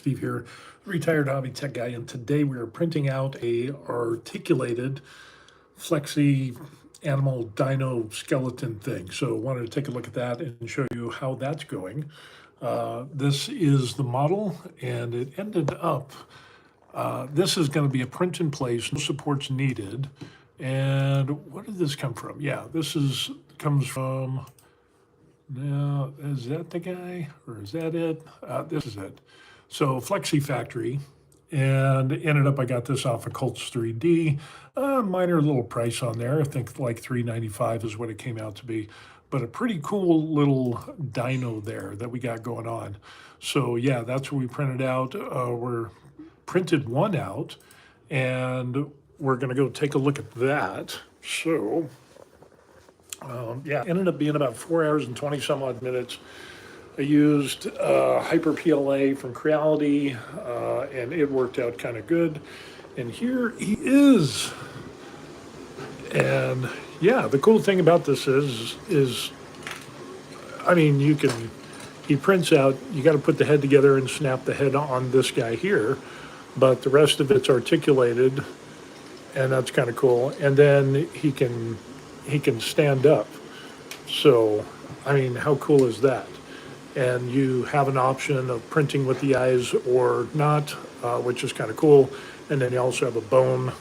Steve here, retired hobby tech guy, and today we are printing out a articulated flexi animal dino skeleton thing. So I wanted to take a look at that and show you how that's going. This is the model, and it ended up, this is going to be a print in place, no supports needed. And what did this come from? Yeah, comes from, now, is that the guy, or is that it? This is it. So Flexi Factory, and ended up I got this off of Colts 3D. Minor little price on there. I think like $3.95 is what it came out to be. But a pretty cool little dino there that we got going on. So yeah, that's what we printed out. We're printed one out, and we're gonna go take a look at that. So yeah, ended up being about 4 hours and 20 some odd minutes. I used Hyper PLA from Creality, and it worked out kind of good. And here he is. And yeah, the cool thing about this is I mean, he prints out, you got to put the head together and snap the head on this guy here, but the rest of it's articulated, and that's kind of cool. And then he can stand up. So, I mean, how cool is that? And you have an option of printing with the eyes or not, which is kind of cool. And then you also have a bone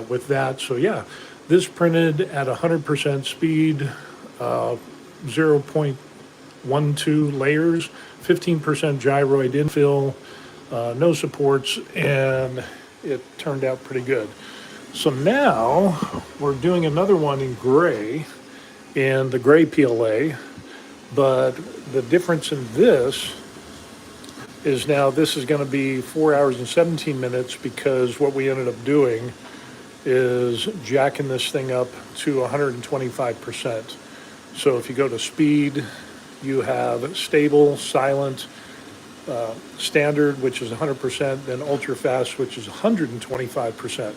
with that. So yeah, this printed at 100% speed, 0.12 layers, 15% gyroid infill, no supports, and it turned out pretty good. So now we're doing another one in gray, in the gray PLA, but the difference in this is now this is going to be 4 hours and 17 minutes, because what we ended up doing is jacking this thing up to 125%. So if you go to speed, you have stable, silent, standard, which is 100%, then ultra fast, which is 125%.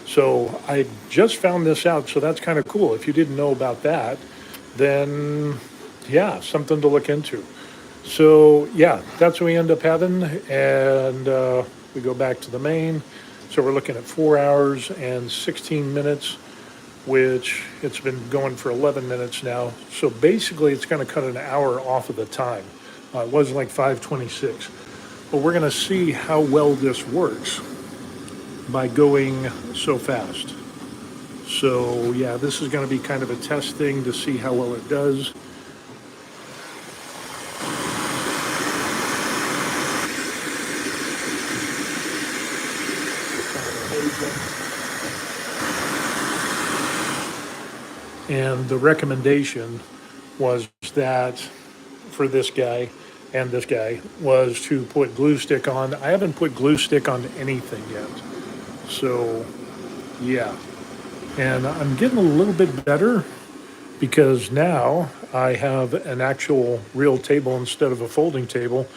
So I just found this out, so that's kind of cool. If you didn't know about that, then yeah, something to look into. So yeah, that's what we end up having, and we go back to the main. So we're looking at 4 hours and 16 minutes, which it's been going for 11 minutes now. So basically it's going to cut an hour off of the time. It was like 5:26, but we're going to see how well this works by going so fast. So yeah, this is going to be kind of a test thing to see how well it does. And the recommendation was that for this guy and this guy was to put glue stick on. I haven't put glue stick on anything yet. So yeah, and I'm getting a little bit better, because now I have an actual real table instead of a folding table.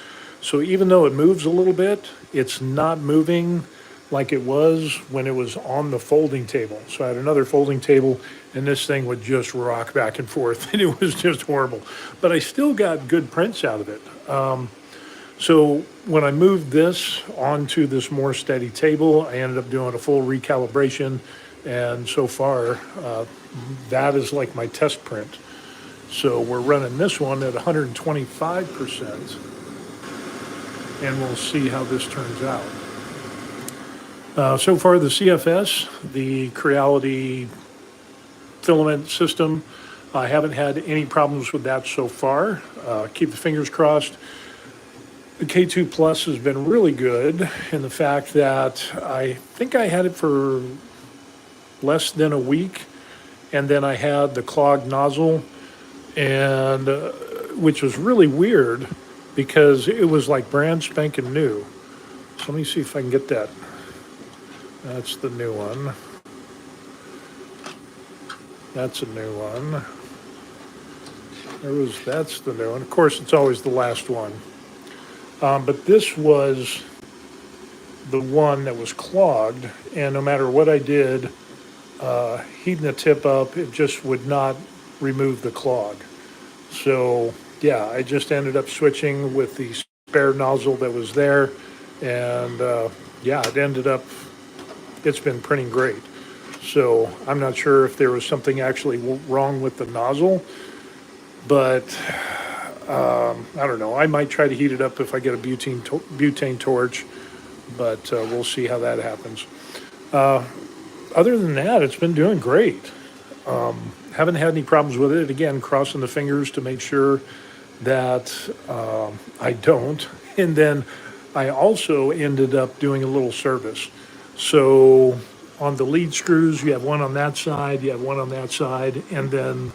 So even though it moves a little bit, it's not moving like it was when it was on the folding table. So I had another folding table, and this thing would just rock back and forth, and it was just horrible. But I still got good prints out of it. So when I moved this onto this more steady table, I ended up doing a full recalibration, and so far, that is like my test print. So we're running this one at 125%, and we'll see how this turns out. So far, the CFS, the Creality filament system, I haven't had any problems with that so far. Keep the fingers crossed. The K2 Plus has been really good in the fact that I think I had it for less than a week, and then I had the clogged nozzle, and which was really weird because it was like brand spanking new. So let me see if I can get that. That's the new one. That's a new one. That's the new one. Of course, it's always the last one. But this was the one that was clogged, and no matter what I did, heating the tip up, it just would not remove the clog. So yeah, I just ended up switching with the spare nozzle that was there, And yeah, it's been printing great. So I'm not sure if there was something actually wrong with the nozzle, but I don't know. I might try to heat it up if I get a butane torch, but we'll see how that happens. Other than that, it's been doing great. Haven't had any problems with it. Again, crossing the fingers to make sure that I don't. And then I also ended up doing a little service. So on the lead screws, you have one on that side, you have one on that side, and then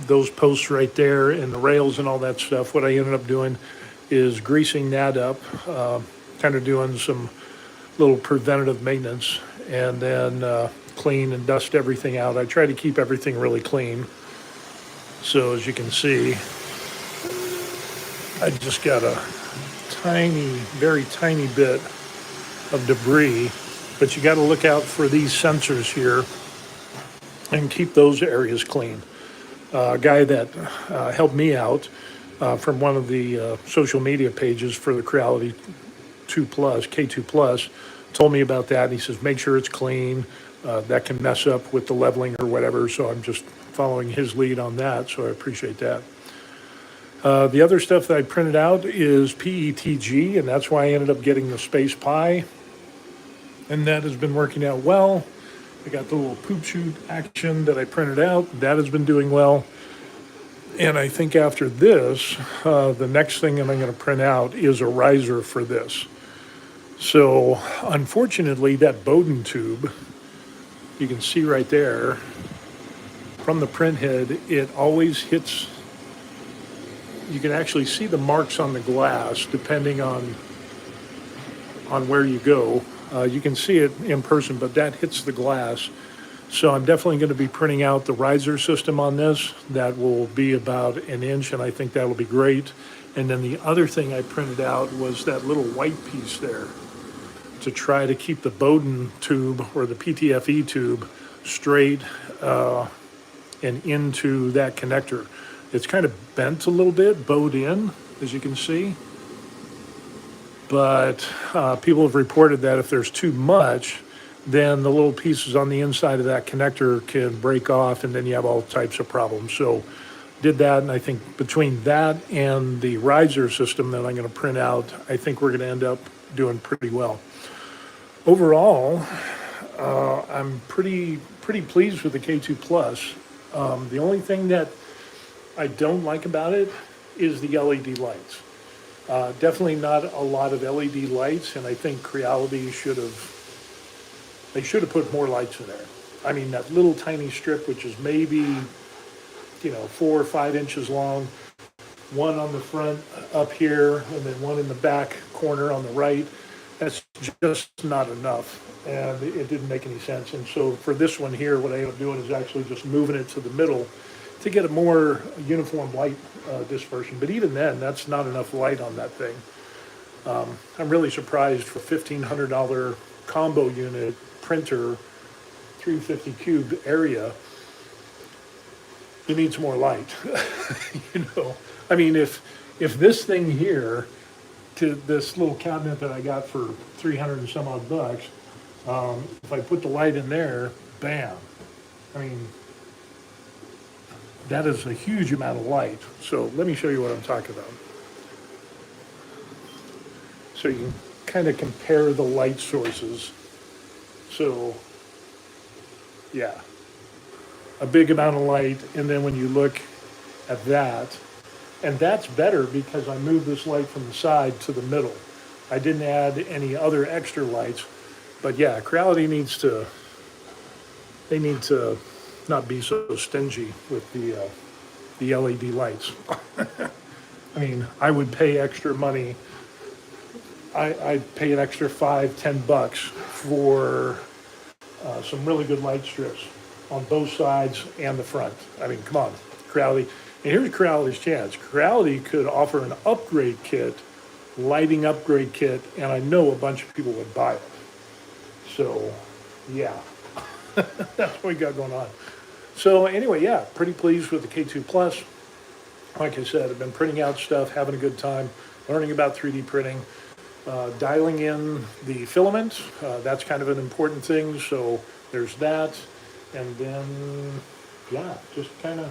those posts right there and the rails and all that stuff. What I ended up doing is greasing that up, kind of doing some little preventative maintenance, and then clean and dust everything out. I try to keep everything really clean. So as you can see, I just got a tiny, very tiny bit of debris, but you got to look out for these sensors here and keep those areas clean. A guy that helped me out from one of the social media pages for the Creality 2 Plus, K2 Plus, told me about that. And he says, make sure it's clean. That can mess up with the leveling or whatever. So I'm just following his lead on that. So I appreciate that. The other stuff that I printed out is PETG, and that's why I ended up getting the Space Pie. And that has been working out well. I got the little poop chute action that I printed out. That has been doing well. And I think after this, the next thing that I'm going to print out is a riser for this. So unfortunately, that Bowden tube, you can see right there, from the print head, it always hits. You can actually see the marks on the glass depending on where you go. You can see it in person, but that hits the glass. So I'm definitely going to be printing out the riser system on this. That will be about 1 inch, and I think that will be great. And then the other thing I printed out was that little white piece there to try to keep the Bowden tube or the PTFE tube straight and into that connector. It's kind of bent a little bit, bowed in, as you can see. But people have reported that if there's too much, then the little pieces on the inside of that connector can break off, and then you have all types of problems. So did that, and I think between that and the riser system that I'm going to print out, I think we're going to end up doing pretty well. Overall, I'm pretty pleased with the K2 Plus. The only thing that I don't like about it is the LED lights. Definitely not a lot of LED lights, and I think Creality should have put more lights in there. I mean, that little tiny strip, which is maybe 4 or 5 inches long, one on the front up here, and then one in the back corner on the right. That's just not enough, and it didn't make any sense. And so for this one here, what I ended up doing is actually just moving it to the middle to get a more uniform light dispersion. But even then, that's not enough light on that thing. I'm really surprised for $1,500 combo unit printer, 350 cube area, you need some more light. I mean, if this thing here, to this little cabinet that I got for 300 and some odd bucks, if I put the light in there, bam. I mean, that is a huge amount of light. So let me show you what I'm talking about. So you can kind of compare the light sources. So, yeah, a big amount of light. And then when you look at that, and that's better because I moved this light from the side to the middle. I didn't add any other extra lights. But yeah, Creality needs to not be so stingy with the LED lights. I mean, I would pay extra money. I'd pay an extra $5-10 for some really good light strips on both sides and the front. I mean, come on, Creality. And here's Creality's chance. Creality could offer an upgrade kit, lighting upgrade kit, and I know a bunch of people would buy it. So, yeah, that's what we got going on. So anyway, yeah, pretty pleased with the K2 Plus. Like I said, I've been printing out stuff, having a good time, learning about 3D printing. Dialing in the filament, that's kind of an important thing, so there's that. And then, yeah, just kind of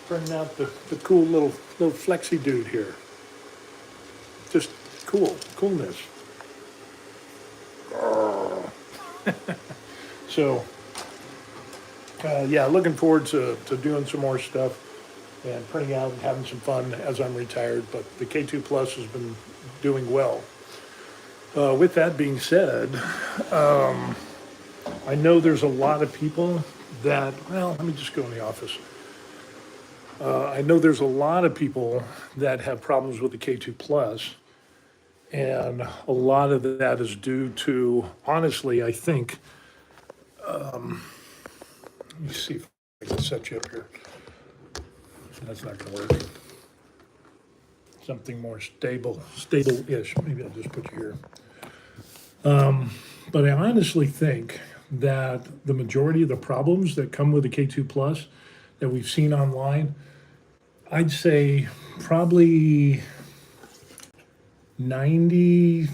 bringing out the cool little flexi dude here. Just coolness. So, yeah, looking forward to doing some more stuff and printing out and having some fun as I'm retired, but the K2 Plus has been doing well. With that being said, I know there's a lot of people that, well, let me just go in the office. I know there's a lot of people that have problems with the K2 Plus, and a lot of that is due to, honestly, I think, let me see if I can set you up here. That's not gonna work. Something more stable-ish. Maybe I'll just put you here. But I honestly think that the majority of the problems that come with the K2 Plus that we've seen online, I'd say probably 97%,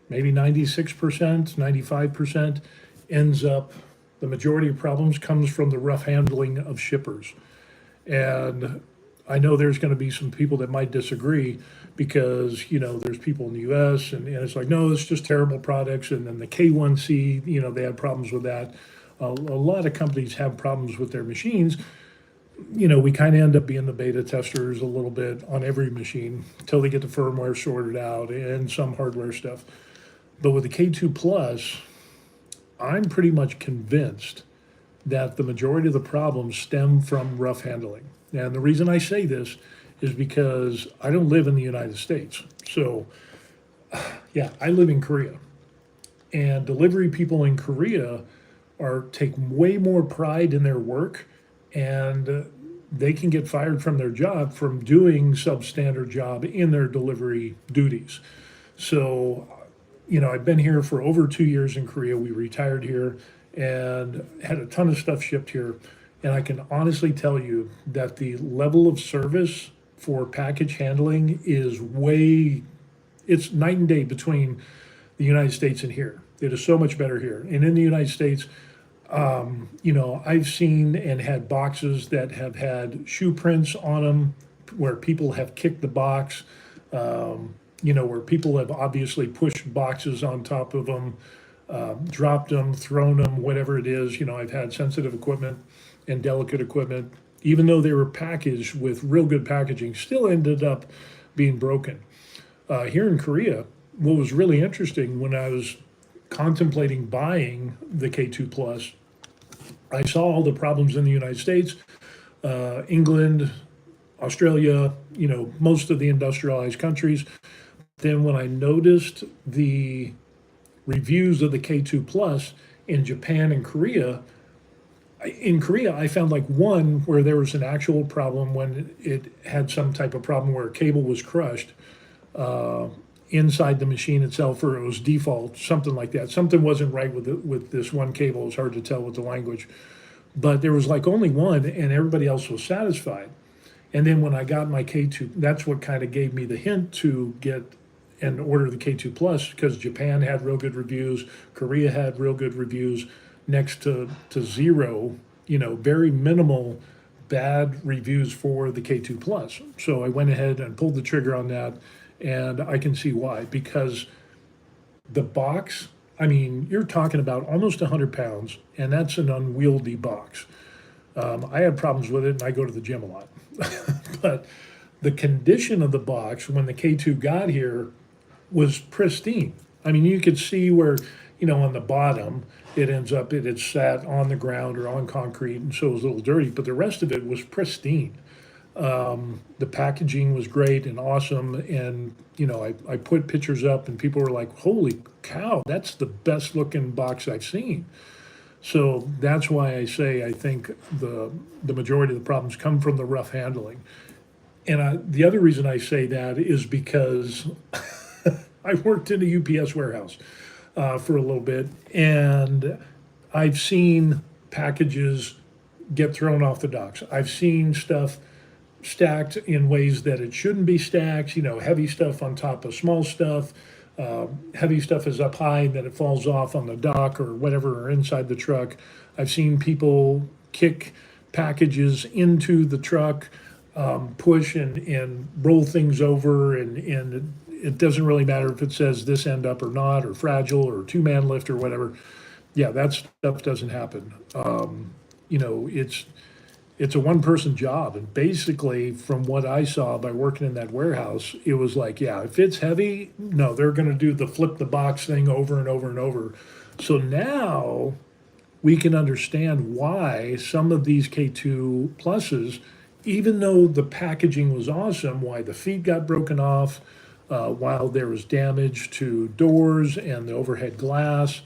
maybe 96%, 95% ends up, the majority of problems comes from the rough handling of shippers. And I know there's going to be some people that might disagree because, there's people in the US and it's like, no, it's just terrible products. And then the K1C, they had problems with that. A lot of companies have problems with their machines. We kind of end up being the beta testers a little bit on every machine until they get the firmware sorted out and some hardware stuff. But with the K2 Plus, I'm pretty much convinced that the majority of the problems stem from rough handling. And the reason I say this is because I don't live in the United States. So, yeah, I live in Korea. And delivery people in Korea take way more pride in their work, and they can get fired from their job from doing substandard job in their delivery duties. So, I've been here for over 2 years in Korea. We retired here and had a ton of stuff shipped here. And I can honestly tell you that the level of service for package handling is it's night and day between the United States and here. It is so much better here. And in the United States, I've seen and had boxes that have had shoe prints on them where people have kicked the box, where people have obviously pushed boxes on top of them, dropped them, thrown them, whatever it is. I've had sensitive equipment and delicate equipment, even though they were packaged with real good packaging, still ended up being broken. Here in Korea, what was really interesting when I was contemplating buying the K2 Plus, I saw all the problems in the United States, England, Australia, most of the industrialized countries. Then when I noticed the reviews of the K2 Plus in Japan and Korea, I found like one where there was an actual problem when it had some type of problem where a cable was crushed inside the machine itself, or it was default, something like that. Something wasn't right with this one cable. It's hard to tell with the language. But there was like only one, and everybody else was satisfied. And then when I got my K2, that's what kind of gave me the hint to get and order the K2 Plus, because Japan had real good reviews, Korea had real good reviews, next to zero, very minimal bad reviews for the K2 Plus. So I went ahead and pulled the trigger on that, and I can see why. Because the box, you're talking about almost 100 pounds, and that's an unwieldy box. I have problems with it, and I go to the gym a lot. But the condition of the box when the K2 got here was pristine. You could see where, on the bottom, it had sat on the ground or on concrete, and so it was a little dirty, but the rest of it was pristine. The packaging was great and awesome, and I put pictures up, and people were like, "Holy cow, that's the best looking box I've seen." So that's why I say I think the majority of the problems come from the rough handling. And the other reason I say that is because I worked in a UPS warehouse for a little bit, and I've seen packages get thrown off the docks. I've seen stuff stacked in ways that it shouldn't be stacked, heavy stuff on top of small stuff. Heavy stuff is up high, then it falls off on the dock or whatever, or inside the truck. I've seen people kick packages into the truck, push and roll things over, and it doesn't really matter if it says this end up or not, or fragile, or two-man lift, or whatever. Yeah, that stuff doesn't happen. It's a one-person job, and basically, from what I saw by working in that warehouse, it was like, yeah, if it's heavy, no, they're going to do the flip the box thing over and over and over. So now we can understand why some of these K2 pluses, even though the packaging was awesome, why the feet got broken off, while there was damage to doors and the overhead glass.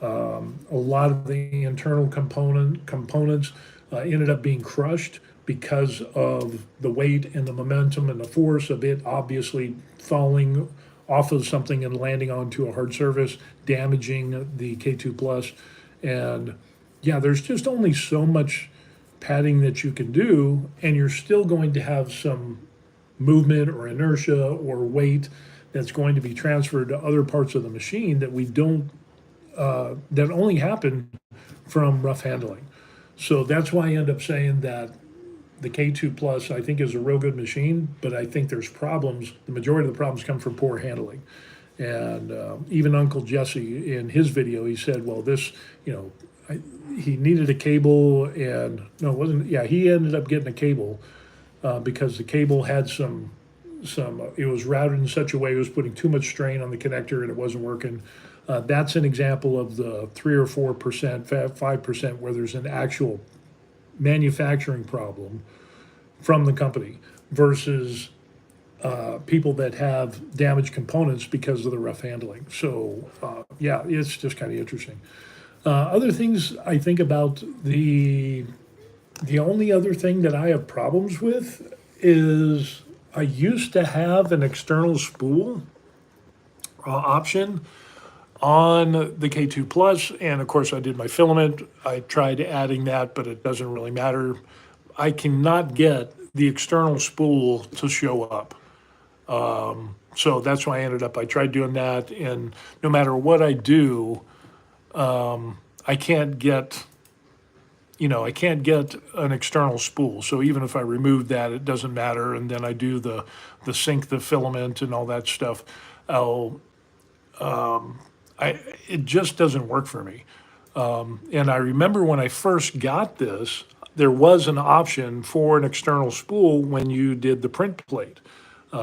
A lot of the internal components ended up being crushed because of the weight and the momentum and the force of it obviously falling off of something and landing onto a hard surface, damaging the K2 Plus. And yeah, there's just only so much padding that you can do, and you're still going to have some movement or inertia or weight that's going to be transferred to other parts of the machine that we don't that only happen from rough handling. So that's why I end up saying that the K2 Plus I think is a real good machine, but I think there's problems. The majority of the problems come from poor handling. And even Uncle Jesse in his video, he said, well, this, he needed a cable, and no, it wasn't. Yeah, he ended up getting a cable because the cable had it was routed in such a way it was putting too much strain on the connector and it wasn't working. That's an example of the 3 or 4%, 5% where there's an actual manufacturing problem from the company versus people that have damaged components because of the rough handling. So yeah, it's just kind of interesting. Other things I think about, the only other thing that I have problems with is I used to have an external spool option on the K2 Plus, and of course I did my filament. I tried adding that, but it doesn't really matter. I cannot get the external spool to show up. So that's why I tried doing that, and no matter what I do, I can't get an external spool. So even if I remove that, it doesn't matter. And then I do the sink the filament and all that stuff. It just doesn't work for me. And I remember when I first got this, there was an option for an external spool when you did the print plate.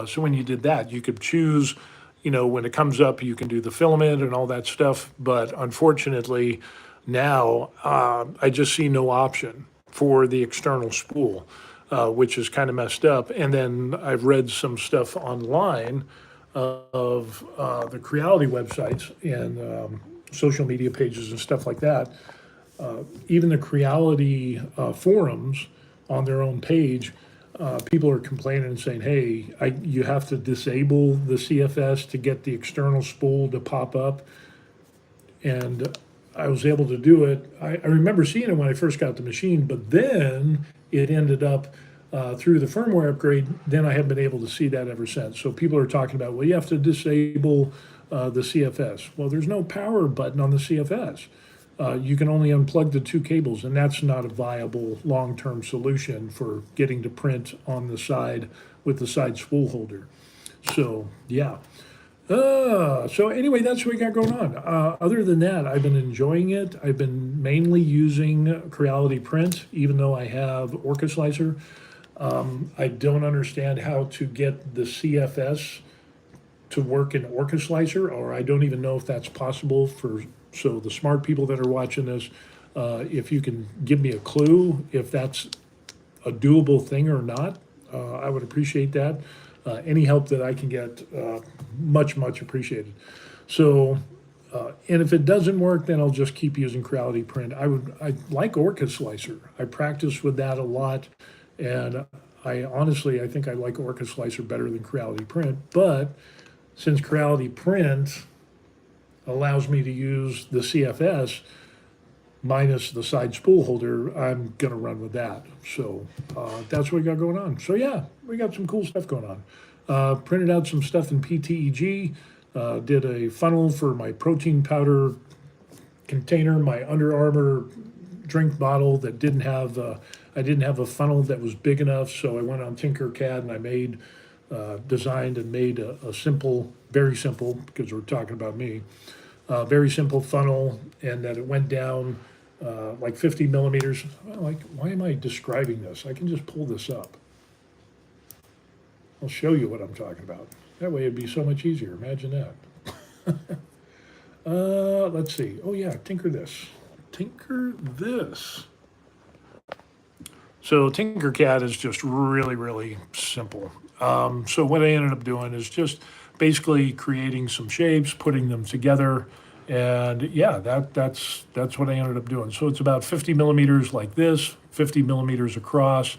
So when you did that, you could choose, when it comes up, you can do the filament and all that stuff. But unfortunately, now I just see no option for the external spool, which is kind of messed up. And then I've read some stuff online of the Creality websites and social media pages and stuff like that. Even the Creality forums on their own page, people are complaining and saying, hey, you have to disable the CFS to get the external spool to pop up. And I was able to do it. I remember seeing it when I first got the machine, but then it ended up through the firmware upgrade. Then I haven't been able to see that ever since. So people are talking about, well, you have to disable the CFS. Well, there's no power button on the CFS. You can only unplug the two cables, and that's not a viable long-term solution for getting to print on the side with the side spool holder. So, yeah. So anyway, that's what we got going on. Other than that, I've been enjoying it. I've been mainly using Creality Print, even though I have Orca Slicer. I don't understand how to get the CFS to work in Orca Slicer, or I don't even know if that's possible so the smart people that are watching this, if you can give me a clue if that's a doable thing or not, I would appreciate that. Any help that I can get, much appreciated. So, and if it doesn't work, then I'll just keep using Creality Print. I like Orca Slicer. I practice with that a lot, and I think I like Orca Slicer better than Creality Print. But since Creality Print allows me to use the CFS, minus the side spool holder, I'm gonna run with that. So that's what we got going on. So yeah, we got some cool stuff going on. Printed out some stuff in PTEG, did a funnel for my protein powder container, my Under Armour drink bottle that didn't have, I didn't have a funnel that was big enough, so I went on Tinkercad and I made, designed and made a simple, very simple, because we're talking about me, very simple funnel, and that it went down like 50 millimeters. Like, why am I describing this? I can just pull this up. I'll show you what I'm talking about. That way it'd be so much easier. Imagine that. Let's see. Oh yeah, tinker this. Tinker this. So Tinkercad is just really, really simple. So what I ended up doing is just basically creating some shapes, putting them together, and yeah, that's what I ended up doing. So it's about 50 millimeters like this, 50 millimeters across,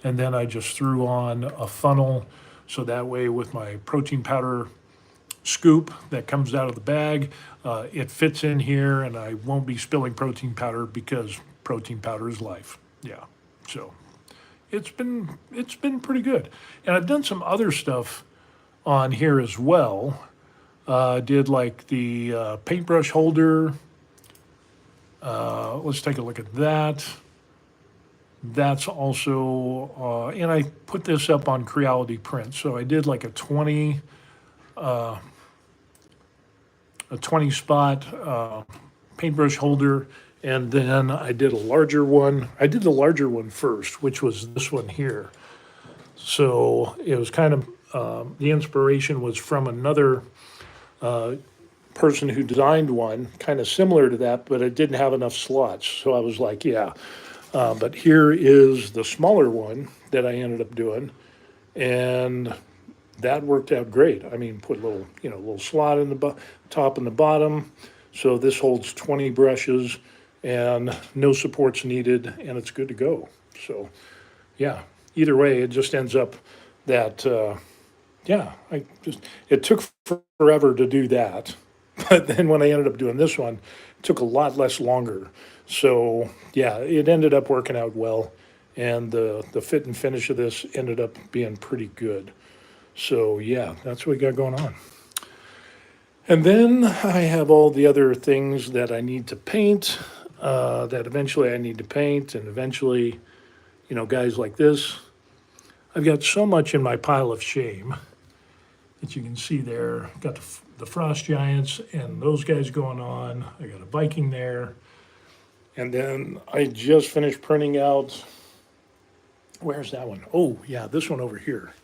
and then I just threw on a funnel, so that way with my protein powder scoop that comes out of the bag, it fits in here, and I won't be spilling protein powder because protein powder is life. Yeah, so it's been pretty good, and I've done some other stuff on here as well. Did like the paintbrush holder. Let's take a look at that. That's also, and I put this up on Creality print. So I did like a 20 spot paintbrush holder, and then I did a larger one. I did the larger one first, which was this one here. So it was kind of, the inspiration was from another person who designed one, kind of similar to that, but it didn't have enough slots. So I was like, yeah. But here is the smaller one that I ended up doing, and that worked out great. I mean, put a little, little slot in the top and the bottom. So this holds 20 brushes and no supports needed, and it's good to go. So yeah, either way, it just ends up that, it took forever to do that. But then when I ended up doing this one, it took a lot less longer. So yeah, it ended up working out well, and the fit and finish of this ended up being pretty good. So yeah, that's what we got going on. And then I have all the other things that I need to paint, that eventually I need to paint, and eventually, guys like this. I've got so much in my pile of shame that you can see there. Got the Frost Giants and those guys going on. I got a Viking there. And then I just finished printing out, where's that one? Oh, yeah, this one over here.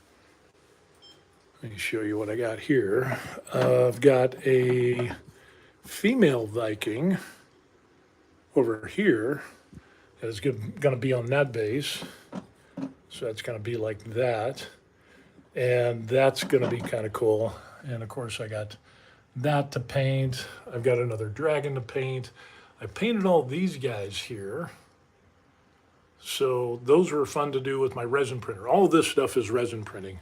Let me show you what I got here. I've got a female Viking over here that is going to be on that base. So that's going to be like that. And that's going to be kind of cool. And of course, I got that to paint. I've got another dragon to paint. I painted all these guys here. So those were fun to do with my resin printer. All this stuff is resin printing.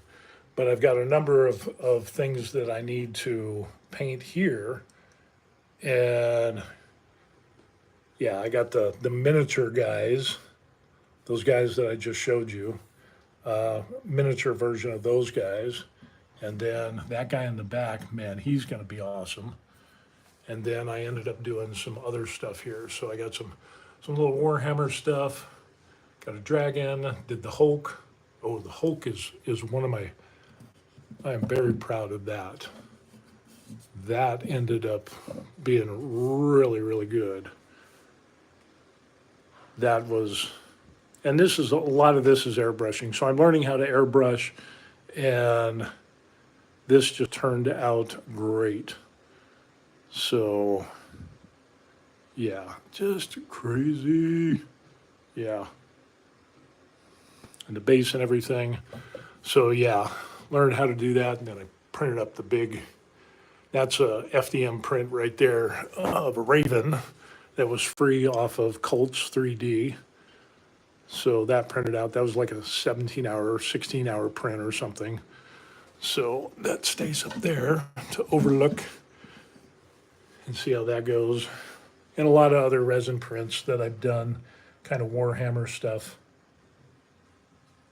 But I've got a number of things that I need to paint here. And yeah, I got the miniature guys, those guys that I just showed you, miniature version of those guys. And then that guy in the back, man, he's going to be awesome. And then I ended up doing some other stuff here. So I got some little Warhammer stuff, got a dragon, did the Hulk. Oh, the Hulk is one of my, I am very proud of that. That ended up being really, really good. That was, and this is, a lot of this is airbrushing. So I'm learning how to airbrush, and this just turned out great. So, yeah, just crazy. Yeah. And the base and everything. So, yeah, learned how to do that, and then I printed up the big, that's a FDM print right there of a Raven that was free off of Colts 3D. So that printed out, that was like a 17-hour, 16-hour print or something. So that stays up there to overlook and see how that goes. and a lot of other resin prints that I've done, kind of Warhammer stuff.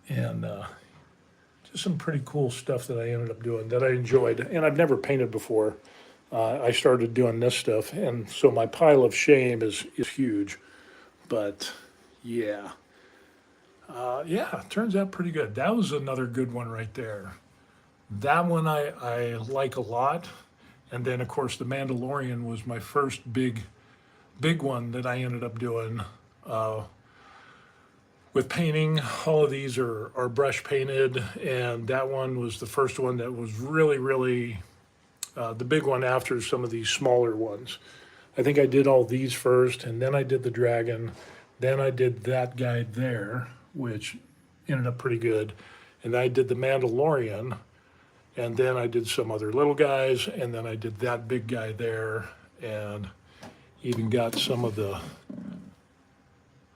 And just some pretty cool stuff that I ended up doing that I enjoyed. And I've never painted before. I started doing this stuff, and so my pile of shame is huge. But yeah. Yeah, it turns out pretty good. That was another good one right there. That one I like a lot. And then, of course, the Mandalorian was my first big one that I ended up doing with painting. All of these are brush painted, and that one was the first one that was really the big one after some of these smaller ones. I think I did all these first, and then I did the dragon. Then I did that guy there, which ended up pretty good. And I did the Mandalorian, and then I did some other little guys, and then I did that big guy there, and even got some of the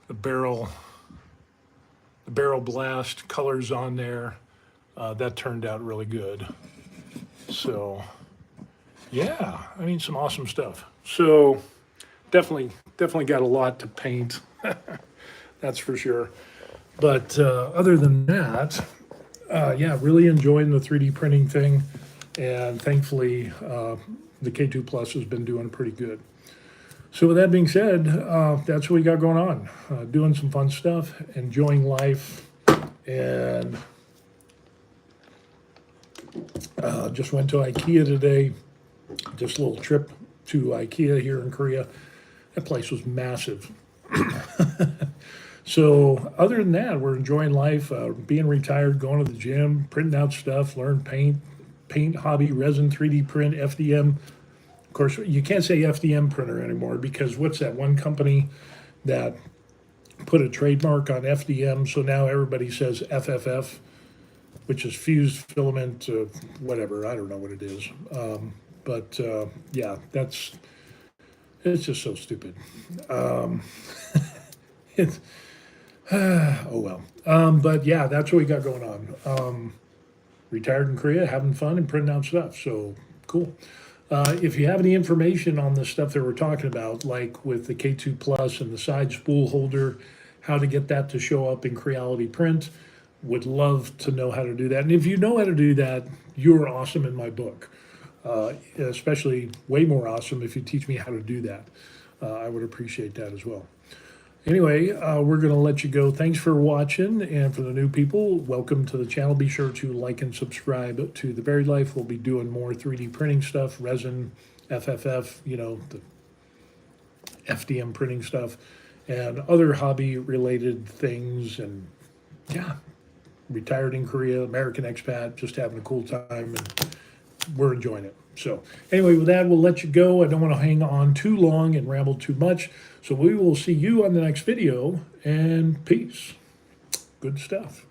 barrel blast colors on there. That turned out really good. So yeah, I mean, some awesome stuff. So definitely got a lot to paint. That's for sure. But other than that, yeah, really enjoying the 3D printing thing. And thankfully, the K2 Plus has been doing pretty good. So with that being said, that's what we got going on. Doing some fun stuff, enjoying life, and just went to IKEA today. Just a little trip to IKEA here in Korea. That place was massive. So other than that, we're enjoying life, being retired, going to the gym, printing out stuff, learn paint hobby, resin, 3D print, FDM. Of course, you can't say FDM printer anymore because what's that one company that put a trademark on FDM? So now everybody says FFF, which is fused filament, whatever. I don't know what it is. But yeah, it's just so stupid. It's, oh well. But yeah, that's what we got going on. Retired in Korea, having fun and printing out stuff. So cool. If you have any information on the stuff that we're talking about, like with the K2 Plus and the side spool holder, how to get that to show up in Creality print, would love to know how to do that. And if you know how to do that, you're awesome in my book. Especially way more awesome if you teach me how to do that. I would appreciate that as well. Anyway, we're going to let you go. Thanks for watching, and for the new people, welcome to the channel. Be sure to like and subscribe to The Varied Life. We'll be doing more 3D printing stuff, resin, FFF, you know, the FDM printing stuff, and other hobby-related things. And yeah, retired in Korea, American expat, just having a cool time, and we're enjoying it. So anyway, with that, we'll let you go. I don't want to hang on too long and ramble too much. So we will see you on the next video, and peace. Good stuff.